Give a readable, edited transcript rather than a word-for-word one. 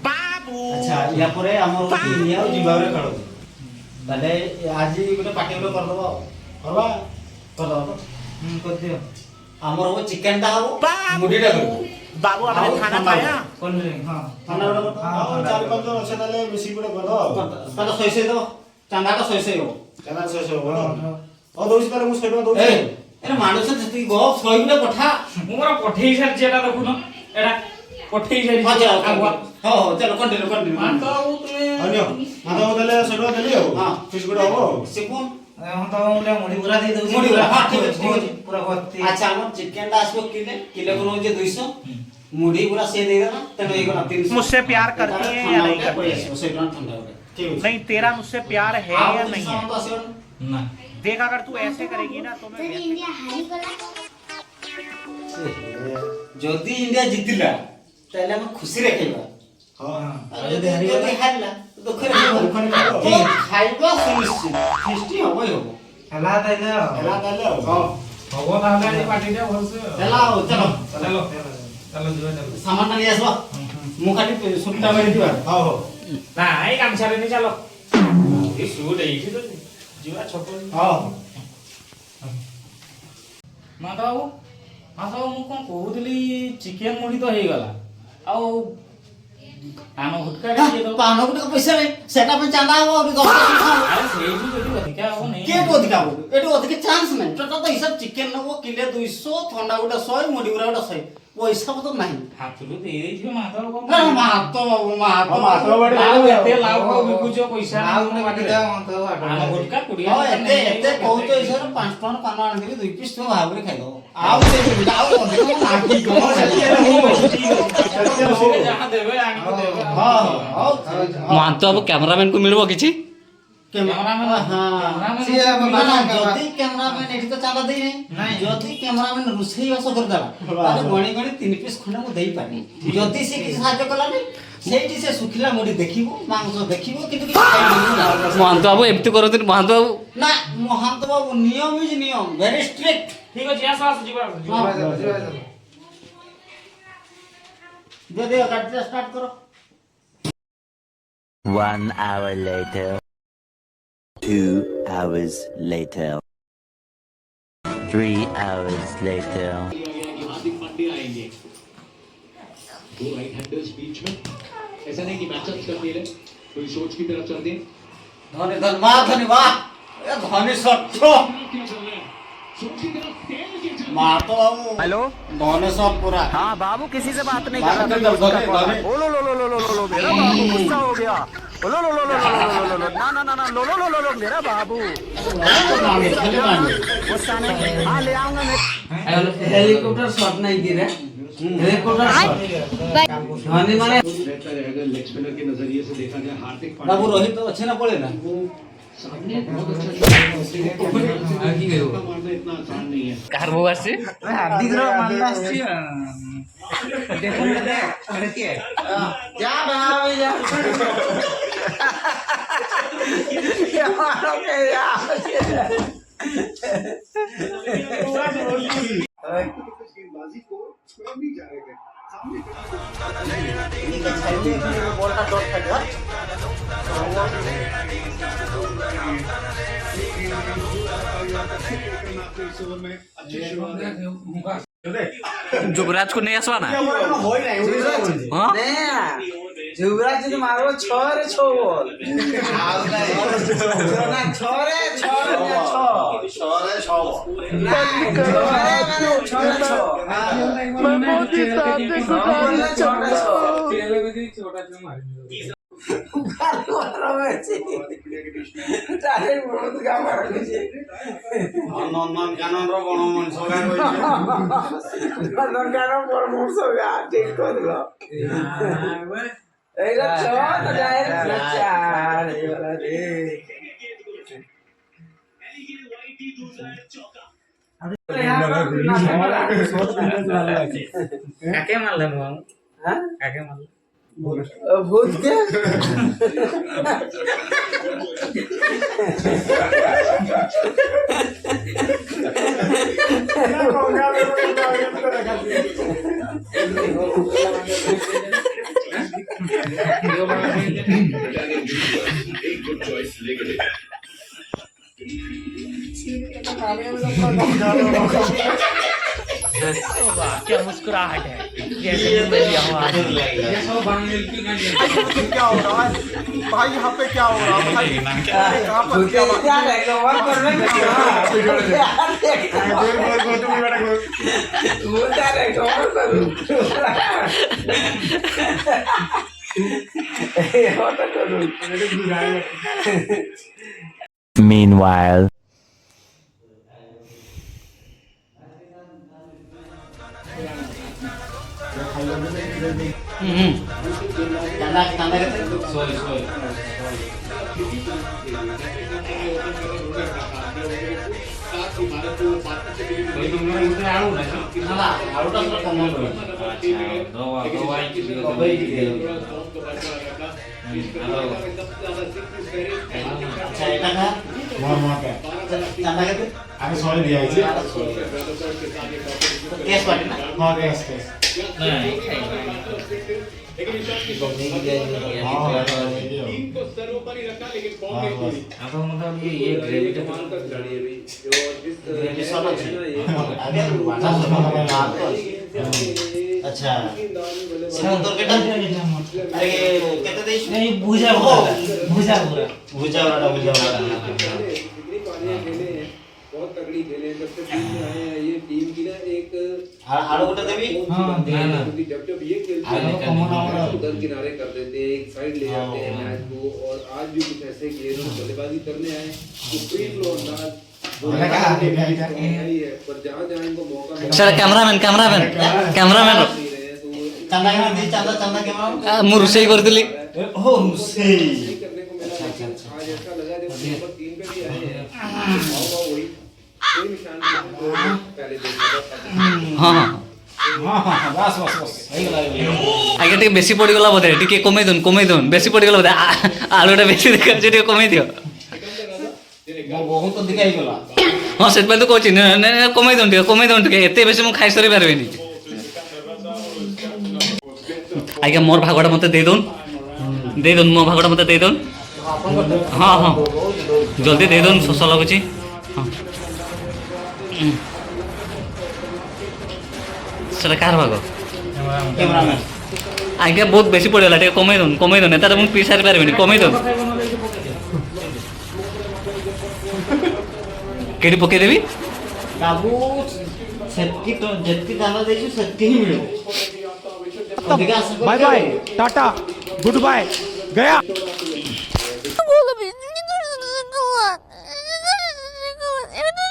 बाबू अच्छा या परे हमर निया जिबारे खेल ताले आज गोटे पार्टी गोटे कर दबो करबा कर दबो कर दियो हमर वो चिकन ता हो मुडी टा कर बाबू हमने खाना खाया कोन रे हां खाना गोटे हां चार पांच जन আছে ताले मिसी गोटे कर दो ताले सही सही दो चांदा ता सही सही हो चांदा सही सही हो ओ दोसी ताले मु सेडो दो ए एरे मानुस जति गो सही गोटे पठा मोरा पठेई सार जेटा देखुनो एटा पठेई सारी हो चलो कंटिन्यू मानता हो तुमे अन्य माधव ताले सेडो देली हो हां फिश गोटे हो सिपुन हम तो बोले मुड़ी पूरा दे दो मुड़ी पूरा हां ठीक है पूरा भर्ती अच्छा हम चिकन दा आसबो किले को जे 200 मुड़ी पूरा से दे देना तने एक 300 मुझसे प्यार करती है या नहीं करती है उसे ठंडा हो ठीक है नहीं तेरा मुझसे प्यार है या नहीं है ना देख अगर तू ऐसे करेगी ना तो मैं इंडिया हारी गला जदी इंडिया जितला ताले हम खुशी रखेबा हां जदी हारला दुख रे खाइबा सुनिश्चित टेस्टी होबो हला ताइले हां भगो ताले पार्टी दे भलसे चलो चलो चलो चलो जो चलो सामान नहीं आसबा मु खाली सुट्टा मारी दिबा हां हो ना ए काम छारे नहीं चलो ए सूट है इसी तो जीवा छोटो हां माता बाबू मु कोन कहउतली चिकन मुड़ी तो हे गला आ आनो हुटका दे दो पानो को पैसा नहीं सेटा पे चांदा हो अभी 10 अरे सेही जदी अधिका हो नहीं के को अधिका हो एटो अधिक चांस नहीं तो हिसाब चिकन नो किले 200 ठंडा गोटा 100 मुड़ी गुरा गोटा 100 वो हिसाब तो नहीं हाथुरु दे थे माता बाबू ना मातो बड़ी एते लाभ को बिकुचो पैसा आउ ने बाटी दे हम तो आनो हुटका कुडिया हां एते कहतो हिसाब 5 टन पानो आन देबी 2 पीस तो भाबरे खाइ दो आउ से आउ अधिक नाकी गो जहां देबे आनी को देबे हां मानतो अब कैमरामैन को मिलबो किछि कैमरामैन हां से जदी कैमरामैन एठी तो चाला देई नहीं जदी कैमरामैन रुसई वास कर दला ताले गणी गणी 3 पीस खंडा को देई पानी जदी से कि साहाय्य कला नहीं सेठी से सुखिला मोडी देखिबो मांस देखिबो किंतु कि मानतो बाबू एमती करत मानतो बाबू ना महंत बाबू नियम इज नियम वेरी स्ट्रिक्ट ठीक है आस आस जीवा दे दे गाड़ी स्टार्ट करो 1 hour later 2 hours later 3 hours later Hardik Pandya आएंगे दो राइट हैंडर्स बीच में ऐसा नहीं कि मैचअप कर दिए कोई सोच की तरफ चल दिए धन्य धन्यवाद ए धन्य सत्य सोच की तरफ तेल के चल मातो बाबू हेलो धन्य सब पूरा हाँ बाबू किसी से बात नहीं कर बात कर धन्य ओ लो मेरा बाबू गुस्सा हो गया ओ लो ना लो मेरा बाबू गुस्सा नहीं हाँ ले आऊंगा मैं हेलीकॉप्टर शॉट नहीं गिरे हेलीकॉप्टर शॉट धोनी माने रहता है अगर लेग स्पिनर के नजरिए से देखा जाए हार्दिक बाबू रोहित तो अच्छे ना पड़े ना सामने बहुत अच्छा मारना इतना आसान नहीं है कार वो आसे हार्दिक रो मानना आछि देखो दे अरे के जा भाई जा ओके या बाजी को छोड़ नहीं जाएगा सामने बॉल का डॉट था जुगराज को नहीं आसवा ना होई नहीं हाँ ने युवराज जी मारो 6 रे 6 बॉल ना 6 रे 6 नंदनकानन रो गण मनुष्य काके मारले नु हां काके मारले भूत के एक गुड चॉइस लेकर वाह क्या मुस्कुराहट है जैसे मुंह में लिया हुआ आदमी। ये सब बांग्ला की गाड़ी क्या हो रहा है भाई? यहाँ पे क्या हो रहा है भाई? कहाँ पर क्या बात? Meanwhile. चंदा चंदा के सोई सोई कोई तुमने मुझे आड़ू ना ना आउट ऑफ कम हो गया। दो आई की अच्छा এটা না মরমকে চंदा के আমি সরি দিয়ে আইছি केस पार्टी ना হ্যাঁ কেস কেস नहीं टीम को सरों पर ही रखा लेकिन बॉल नहीं पूरी अब मतलब ये ग्रेवी तो ये सब अच्छे आगे वाचा अच्छा समुद्र के टाइम अरे कितने देश नहीं भुजा भुजा पूरा भुजा वाला बहुत तगड़ी खेले सबसे बीच में आए हैं ये टीम की ना एक हाड़ो उठा देवी हां देना क्योंकि जब ये खेलते आगे हैं कमोना उधर किनारे कर देते हैं एक साइड ले जाते हैं मैच को और आज भी कुछ ऐसे किए जो बल्लेबाजी करने आए तो फ्री फ्लो अंदाज मैंने कहा कि नहीं इधर पर जहां इनको मौका मिला सर कैमरामैन कैमरामैन नहीं रहे तो चंदा के दी चंदा कैमरा मु रोषेई करथिली हो रुसे नहीं करने को मिला लेकिन आज ऐसा लगा जब नंबर 3 पे भी आए हैं वही कोई निशान नहीं पहले देखा हां हां हां बस बस बस आगे टिके बेसी पड़ी गला बोधे टिके कमे दोन बेसी पड़ी गला बोधे आलूटा बेसी देखा टिके कमे दियो बहुत दिखाई गला हां सेट तो कहछि कमे दोन टिके एते बेसी मु खाइ सरी पारबेनी आगे मोर भागोटा मते दे दोन मो भागोटा मते दे दोन हां हां जल्दी दे दोन शोष लगुची हां सेटा कार भाग कैमरामैन आगे बहुत बेसी पड़ेगा टे कमे दोन एता मु पी सारी पारबेनी कमे दोन केडी पके देबी बाबू सेटकी तो जत्ती दाना देछु सेटकी ही मिलो bye bye tata goodbye गया।